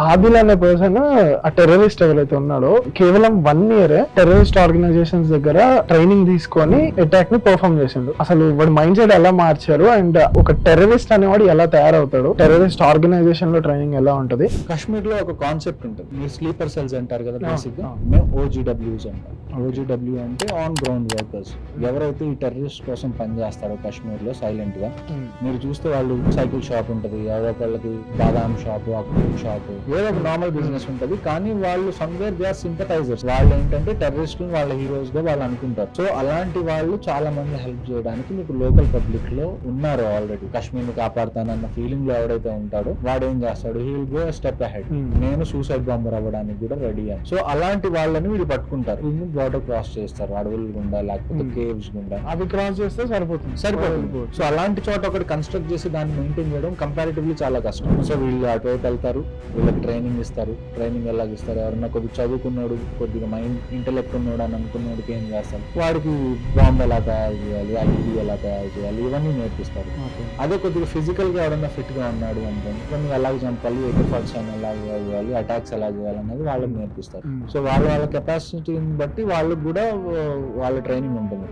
ఆదిల్ అనే పర్సన్ ఆ టెర్రరిస్ట్ ఎవరైతే ఉన్నాడో కేవలం 1 year టెర్రరిస్ట్ ఆర్గనైజేషన్స్ దగ్గర ట్రైనింగ్ తీసుకొని అటాక్ ని పర్ఫార్మ్ చేసిండు. అసలు వాడి మైండ్ సెట్ ఎలా మార్చారు అండ్ ఒక టెర్రరిస్ట్ అనేవాడు ఎలా తయారవుతాడు, టెర్రరిస్ట్ ఆర్గనైజేషన్ లో ట్రైనింగ్ ఎలా ఉంటది. కాశ్మీర్ లో ఒక కాన్సెప్ట్ ఉంటుంది, మీరు స్లీపర్ సెల్స్ అంటారు కదా, బేసిక్ గా మేము OGWs అంటాం. OGW అంటే ఆన్ గ్రౌండ్ వర్కర్స్. ఎవరైతే ఈ టెర్రరిస్ట్ కోసం పనిచేస్తారో కాశ్మీర్ లో సైలెంట్ గా, మీరు చూస్తే వాళ్ళు సైకిల్ షాప్ ఉంటది, ఎవరో వాళ్ళకి బాదాం షాప్, అక్రూట్ షాప్, ఏదో ఒక నార్మల్ బిజినెస్ ఉంటది, కానీ వాళ్ళు సమ్వేర్ దే ఆర్ సింపథైజర్స్. వాళ్ళు ఏంటంటే టెర్రరిస్ట్ వాళ్ళ హీరోస్ గా వాళ్ళు అనుకుంటారు. సో అలాంటి వాళ్ళు చాలా మంది హెల్ప్ చేయడానికి మీకు లోకల్ పబ్లిక్ లో ఉన్నారు ఆల్రెడీ. కాశ్మీర్ ని కాపాడుతానన్న ఫీలింగ్ లో ఎవడైతే ఉంటాడో వాడు ఏం చేస్తాడు, he will go step ahead. నేను సూసైడ్ బాంబర్ అవ్వడానికి కూడా రెడీ అని. సో అలాంటి వాళ్ళని వీళ్ళు పట్టుకుంటారు, వీళ్ళు బార్డర్ క్రాస్ చేస్తారు, అడవుల గుండా లేకపోతే కేవ్స్ గుండా. అవి క్రాస్ చేస్తే సరిపోతుంది. సో అలాంటి చోట ఒకటి కన్స్ట్రక్ట్ చేసి దాన్ని మెయింటైన్ చేయడం కంపారిటివ్లీ చాలా కష్టం. సో వీళ్ళు అటువైపు వెళ్తారు, వీళ్ళకి ట్రైనింగ్ ఇస్తారు. ట్రైనింగ్ ఎలాగ ఇస్తారు, ఎవరన్నా కొద్దిగా చదువుకున్నాడు, కొద్దిగా మైండ్ ఇంటెలెక్ట్ ఉన్నాడు అని అనుకున్నాడికి ఏం చేస్తారు, వాడికి బాంబు ఎలా తయారు చేయాలి, ఐడి ఎలా తయారు చేయాలి, ఇవన్నీ నేర్పిస్తారు. అదే కొద్దిగా ఫిజికల్ గా ఎవరన్నా ఫిట్ గా ఉన్నాడు అనుకోండి, కొన్ని ఎలాగ చంపాలి, ఎఫర్ట్స్ అని ఎలా చేయాలి, అటాక్స్ ఎలా చేయాలి అనేది వాళ్ళకి నేర్పిస్తారు. సో వాళ్ళ కెపాసిటీని బట్టి వాళ్ళకి కూడా వాళ్ళ ట్రైనింగ్ ఉంటుంది.